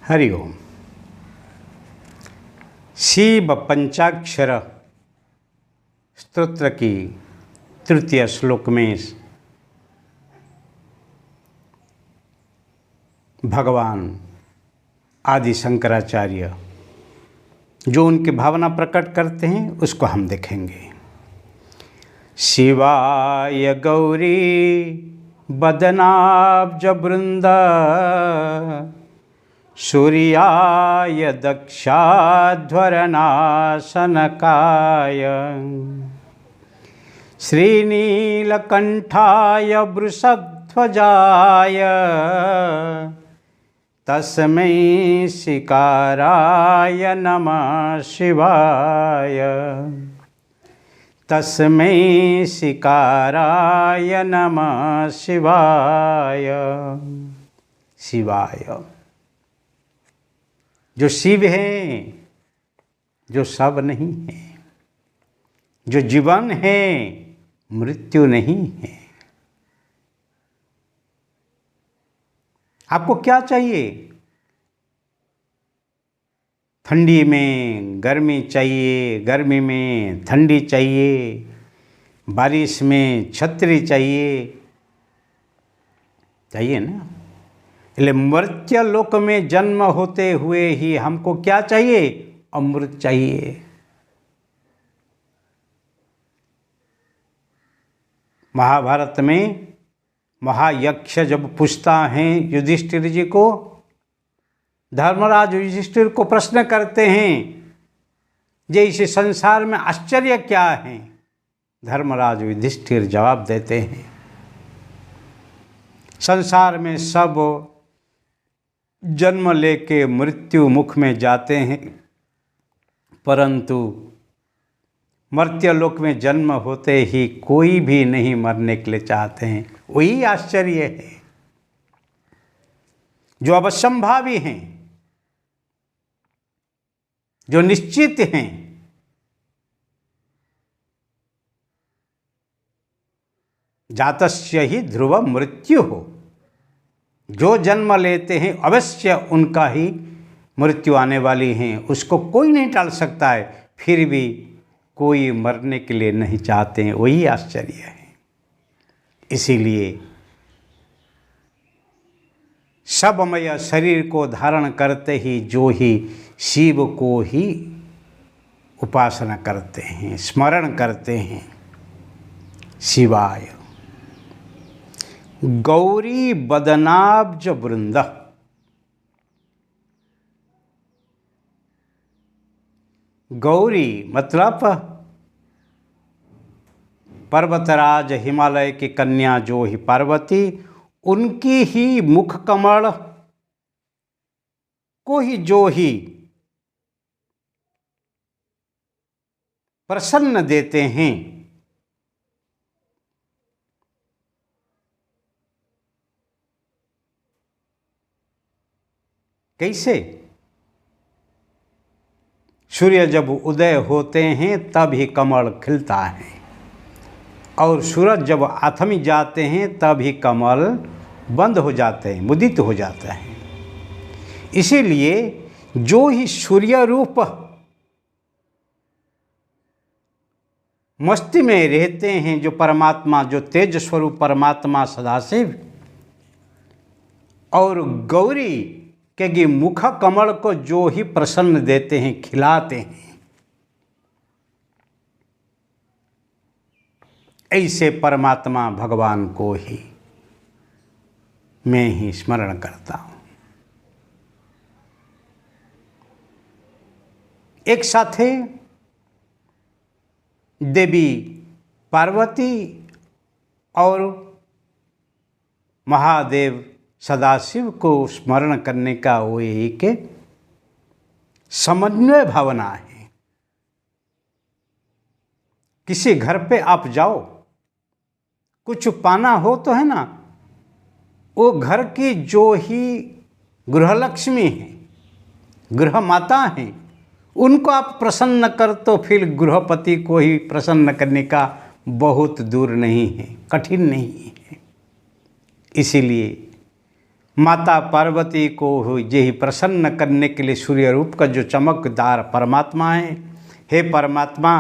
हरि ओम। शिव पंचाक्षर स्तोत्र की तृतीय श्लोक में भगवान आदि शंकराचार्य जो उनकी भावना प्रकट करते हैं उसको हम देखेंगे। शिवाय गौरी बदनाब्ज वृंद सूर्याय दक्षाध्वरनाशनकाय श्रीनीलकंठाय वृषध्वजाय तस्मै शिकाराय नमः शिवाय। तस्मै शिकाराय नमः शिवाय। शिवाय जो शिव है, जो सब नहीं है, जो जीवन है, मृत्यु नहीं है। आपको क्या चाहिए? ठंडी में गर्मी चाहिए, गर्मी में ठंडी चाहिए, बारिश में छतरी चाहिए ना। इसलिए मर्त्य लोक में जन्म होते हुए ही हमको क्या चाहिए? अमृत चाहिए। महाभारत में महायक्ष जब पूछता है युधिष्ठिर जी को, धर्मराज युधिष्ठिर को प्रश्न करते हैं जे इस संसार में आश्चर्य क्या है? धर्मराज युधिष्ठिर जवाब देते हैं, संसार में सब जन्म लेके मृत्यु मुख में जाते हैं, परंतु मर्त्यलोक में जन्म होते ही कोई भी नहीं मरने के लिए चाहते हैं। वही आश्चर्य है जो अवश्यंभावी हैं, जो निश्चित हैं। जातस्य ही ध्रुव मृत्यु हो, जो जन्म लेते हैं अवश्य उनका ही मृत्यु आने वाली है, उसको कोई नहीं टाल सकता है। फिर भी कोई मरने के लिए नहीं चाहते हैं, वही आश्चर्य है। इसीलिए सबमय शरीर को धारण करते ही जो ही शिव को ही उपासना करते हैं, स्मरण करते हैं। शिवाय गौरी बदनाब्ज वृंद। गौरी मतलब पर्वतराज हिमालय की कन्या जो ही पार्वती, उनकी ही मुख कमल को ही जो ही प्रसन्न देते हैं। कैसे? सूर्य जब उदय होते हैं तब ही कमल खिलता है, और सूरज जब आथमी जाते हैं तब ही कमल बंद हो जाते हैं, मुदित हो जाता है। इसीलिए जो ही सूर्य रूप मस्ती में रहते हैं, जो परमात्मा, जो तेज स्वरूप परमात्मा सदाशिव, और गौरी के मुख कमल को जो ही प्रसन्न देते हैं, खिलाते हैं, ऐसे परमात्मा भगवान को ही मैं ही स्मरण करता हूँ। एक साथ देवी पार्वती और महादेव सदाशिव को स्मरण करने का वो एक समन्वय भावना है। किसी घर पे आप जाओ, कुछ पाना हो तो है ना, वो घर की जो ही गृहलक्ष्मी है, गृह माता है, उनको आप प्रसन्न कर तो फिर गृहपति को ही प्रसन्न करने का बहुत दूर नहीं है, कठिन नहीं है। इसीलिए माता पार्वती को यही प्रसन्न करने के लिए सूर्य रूप का जो चमकदार परमात्मा है, हे परमात्मा,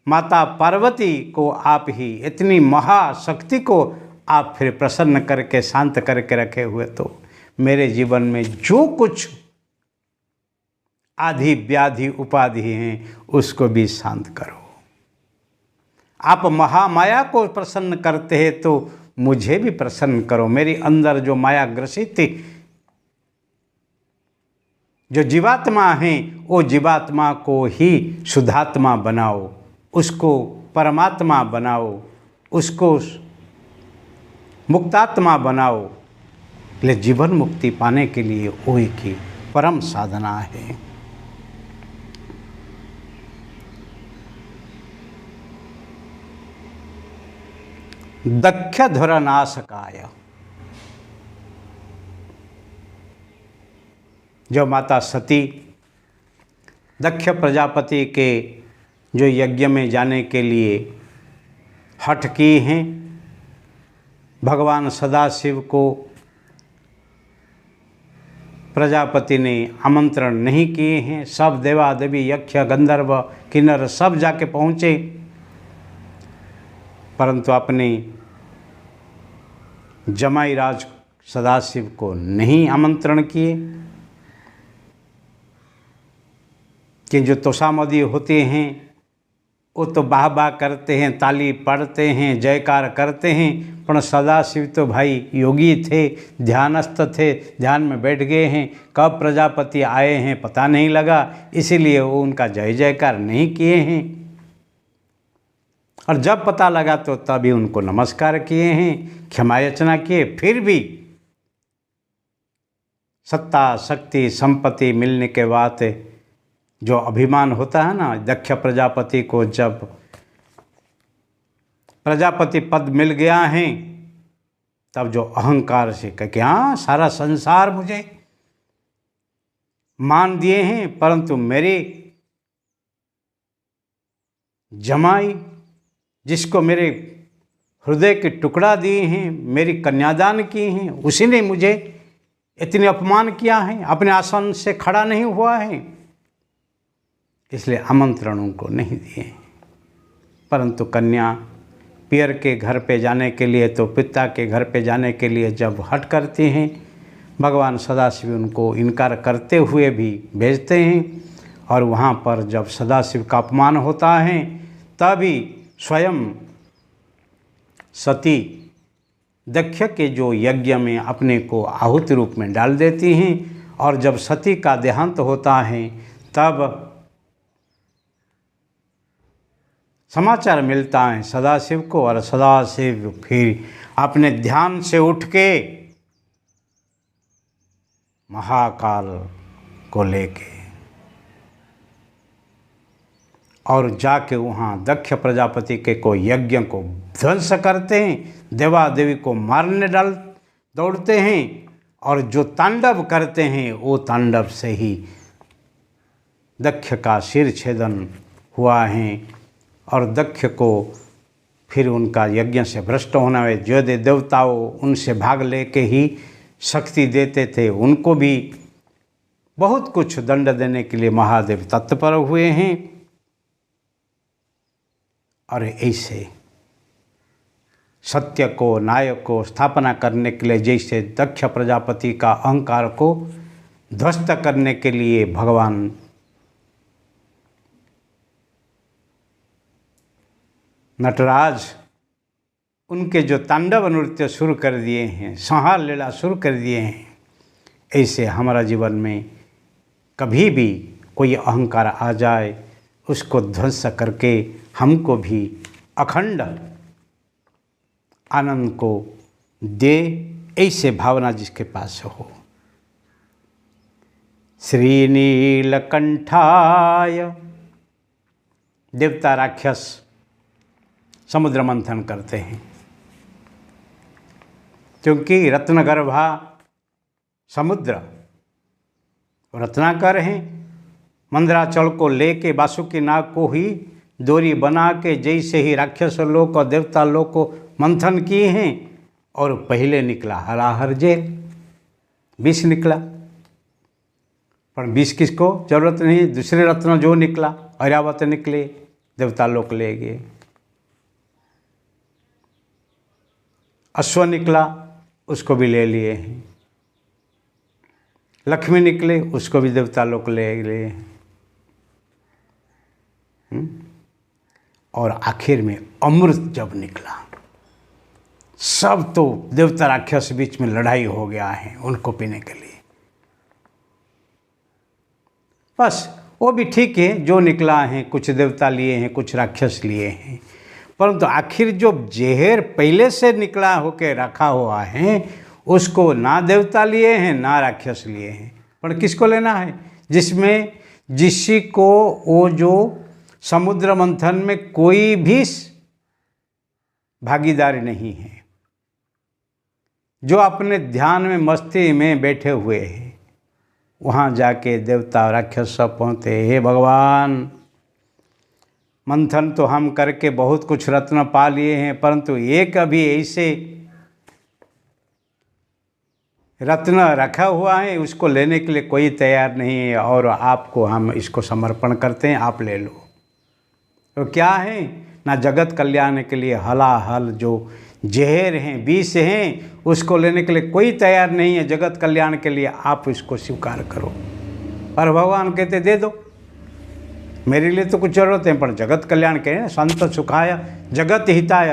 माता पार्वती को आप ही इतनी महाशक्ति को आप फिर प्रसन्न करके शांत करके रखे हुए, तो मेरे जीवन में जो कुछ आधि व्याधि उपाधि हैं उसको भी शांत करो। आप महामाया को प्रसन्न करते हैं तो मुझे भी प्रसन्न करो। मेरी अंदर जो माया ग्रसित थी, जो जीवात्मा है, वो जीवात्मा को ही शुद्धात्मा बनाओ, उसको परमात्मा बनाओ, उसको मुक्तात्मा इसलिए जीवन मुक्ति पाने के लिए वही की परम साधना है। दक्षधुरनाशकाय, जो माता सती दक्ष प्रजापति के जो यज्ञ में जाने के लिए हठ की हैं, भगवान सदाशिव को प्रजापति ने आमंत्रण नहीं किए हैं। सब देवा देवी यक्ष गंधर्व किन्नर सब जाके पहुँचे, परंतु अपने जमाई राज सदाशिव को नहीं आमंत्रण किए। कि जो तोषामदी होते हैं वो तो बाह बाह करते हैं, ताली पढ़ते हैं, जयकार करते हैं, पर सदाशिव तो भाई योगी थे, ध्यानस्थ थे, ध्यान में बैठ गए हैं। कब प्रजापति आए हैं पता नहीं लगा, इसीलिए वो उनका जय जयकार नहीं किए हैं। और जब पता लगा तो तभी उनको नमस्कार किए हैं, क्षमा याचना किए। फिर भी सत्ता शक्ति संपत्ति मिलने के बाद जो अभिमान होता है ना, दक्ष प्रजापति को जब प्रजापति पद मिल गया है तब जो अहंकार से कह कि हाँ सारा संसार मुझे मान दिए हैं, परंतु मेरे जमाई जिसको मेरे हृदय के टुकड़ा दिए हैं, मेरी कन्यादान की हैं, उसी ने मुझे इतने अपमान किया है, अपने आसन से खड़ा नहीं हुआ है, इसलिए आमंत्रण उनको नहीं दिए। परंतु कन्या पियर के घर पे जाने के लिए, तो पिता के घर पे जाने के लिए जब हट करती हैं, भगवान सदाशिव उनको इनकार करते हुए भी भेजते हैं। और वहाँ पर जब सदाशिव का अपमान होता है तभी स्वयं सती दक्ष के जो यज्ञ में अपने को आहुति रूप में डाल देती हैं। और जब सती का देहांत होता है तब समाचार मिलता है सदाशिव को, और सदाशिव फिर अपने ध्यान से उठ के महाकाल को लेके और जाके वहाँ दक्ष प्रजापति के को यज्ञ को ध्वंस करते हैं, देवा देवी को मारने दौड़ते हैं। और जो तांडव करते हैं वो तांडव से ही दक्ष का सिर छेदन हुआ है। और दक्ष को फिर उनका यज्ञ से भ्रष्ट होना है, जो देवताओं उनसे भाग लेके ही शक्ति देते थे, उनको भी बहुत कुछ दंड देने के लिए महादेव तत्पर हुए हैं। और ऐसे सत्य को न्याय को स्थापना करने के लिए, जैसे दक्ष प्रजापति का अहंकार को ध्वस्त करने के लिए भगवान नटराज उनके जो तांडव नृत्य शुरू कर दिए हैं, संहार लीला शुरू कर दिए हैं, ऐसे हमारा जीवन में कभी भी कोई अहंकार आ जाए उसको ध्वंस करके हमको भी अखंड आनंद को दे, ऐसे भावना जिसके पास हो। श्री नीलकंठाय देवता राक्षस समुद्र मंथन करते हैं, क्योंकि रत्नगर्भा समुद्र रत्नाकर हैं। मंदराचल को लेके वासुकी नाग को ही डोरी बना के जैसे ही राक्षस लोक और देवता लोक को मंथन किए हैं, और पहले निकला हराहर जेल। विष निकला, पर विष किसको जरूरत नहीं, दूसरे रत्न जो निकला, ऐरावत निकले, देवता लोक ले गए। अश्व निकला, उसको भी ले लिए हैं। लक्ष्मी निकले, उसको भी देवता लोक ले लिए। और आखिर में अमृत जब निकला, सब तो देवता राक्षस बीच में लड़ाई हो गया है उनको पीने के लिए। बस वो भी ठीक है, जो निकला है, कुछ देवता लिए हैं, कुछ राक्षस लिए हैं, परंतु आखिर जो जहर पहले से निकला होकर रखा हुआ है, उसको ना देवता लिए हैं ना राक्षस लिए हैं, पर किसको लेना है? जिसमें जिसी को वो जो समुद्र मंथन में कोई भी भागीदारी नहीं है, जो अपने ध्यान में मस्ती में बैठे हुए हैं, वहाँ जाके देवता राक्षस सब पहुँचते, हे भगवान, मंथन तो हम करके बहुत कुछ रत्न पा लिए हैं, परंतु एक अभी ऐसे रत्न रखा हुआ है, उसको लेने के लिए कोई तैयार नहीं है, और आपको हम इसको समर्पण करते हैं, आप ले लो। तो क्या है ना, जगत कल्याण के लिए हलाहल जो जहर हैं, विष हैं, उसको लेने के लिए कोई तैयार नहीं है। जगत कल्याण के लिए आप इसको स्वीकार करो। पर भगवान कहते दे दो, मेरे लिए तो कुछ जरूरत है, पर जगत कल्याण के लिए संत सुखाय जगत हिताय,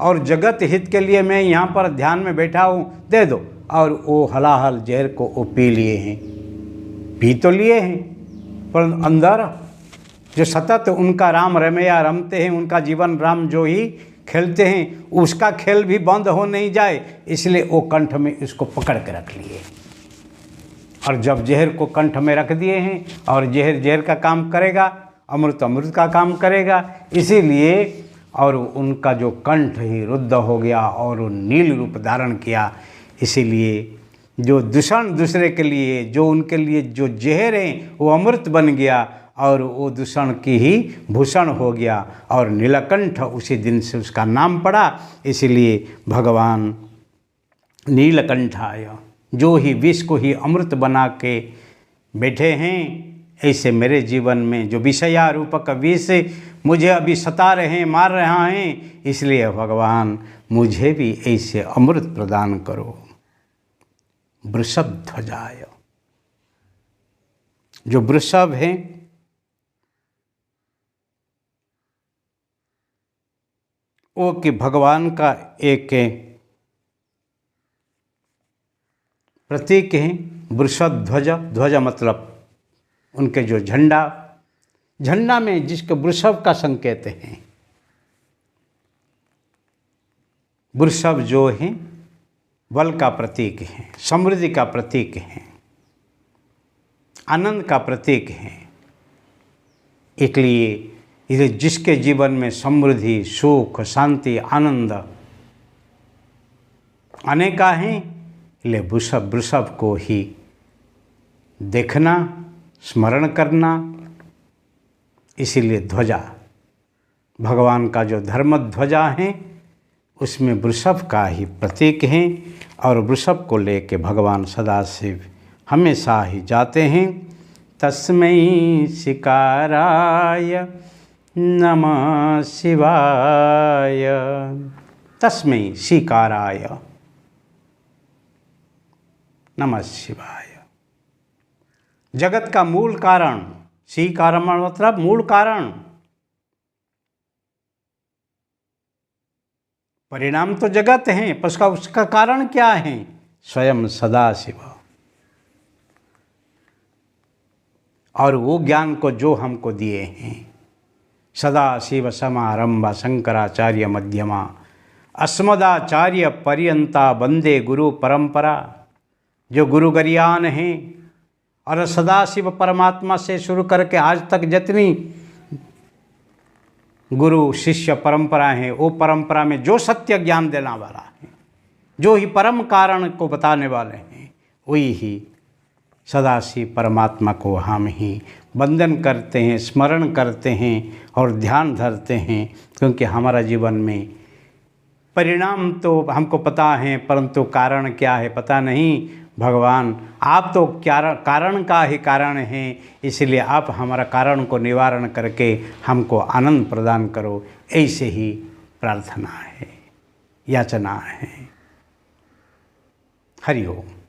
और जगत हित के लिए मैं यहाँ पर ध्यान में बैठा हूँ, दे दो। और वो हलाहल जहर को वो पी लिए हैं, पी तो लिए हैं, पर अंदर जो सतत उनका राम रमैया रमते हैं, उनका जीवन राम जो ही खेलते हैं, उसका खेल भी बंद हो नहीं जाए, इसलिए वो कंठ में इसको पकड़ के रख लिए। और जब जहर को कंठ में रख दिए हैं, और जहर जहर का काम करेगा, अमृत अमृत का काम करेगा, इसीलिए और उनका जो कंठ ही रुद्ध हो गया और नील रूप धारण किया। इसीलिए जो दूषण दूसरे के लिए, जो उनके लिए जो जहर है, वो अमृत बन गया, और वो दूषण की ही भूषण हो गया, और नीलकंठ उसी दिन से उसका नाम पड़ा। इसीलिए भगवान नीलकंठाय, जो ही विष को ही अमृत बना के बैठे हैं, ऐसे मेरे जीवन में जो विषया रूपक विष मुझे अभी सता रहे हैं, मार रहा हैं, इसलिए भगवान मुझे भी ऐसे अमृत प्रदान करो। वृषभ ध्वजाय, जो वृषभ है वो कि भगवान का एक प्रतीक है। वृषभ ध्वज, ध्वज मतलब उनके जो झंडा, झंडा में जिसके वृषभ का संकेत है। वृषभ जो है बल का प्रतीक है, समृद्धि का प्रतीक है, आनंद का प्रतीक है। इसलिए इसे जिसके जीवन में समृद्धि, सुख, शांति, आनंद अनेका हैं, इसलिए वृषभ को ही देखना, स्मरण करना। इसीलिए ध्वजा, भगवान का जो धर्म ध्वजा है, उसमें वृषभ का ही प्रतीक है, और वृषभ को लेके भगवान सदाशिव हमेशा ही जाते हैं। तस्मै शिकाराय नमः शिवाय, तस्मै शिकाराय नमः शिवाय। जगत का मूल कारण, शिकार मतलब मूल कारण, परिणाम तो जगत है, पर उसका कारण क्या है? स्वयं सदाशिव। और वो ज्ञान को जो हमको दिए हैं, सदाशिव समारंभ शंकराचार्य मध्यमा अस्मदाचार्य पर्यंता वंदे गुरु परंपरा, जो गुरु गरियान हैं, और सदाशिव परमात्मा से शुरू करके आज तक जितनी गुरु शिष्य परंपरा है, वो परंपरा में जो सत्य ज्ञान देने वाला है, जो ही परम कारण को बताने वाले हैं, वही ही सदाशिव परमात्मा को हम ही वंदन करते हैं, स्मरण करते हैं और ध्यान धरते हैं। क्योंकि हमारा जीवन में परिणाम तो हमको पता है, परंतु कारण क्या है पता नहीं। भगवान आप तो कारण का ही कारण हैं, इसलिए आप हमारा कारण को निवारण करके हमको आनंद प्रदान करो। ऐसे ही प्रार्थना है, याचना है। हरि ओम।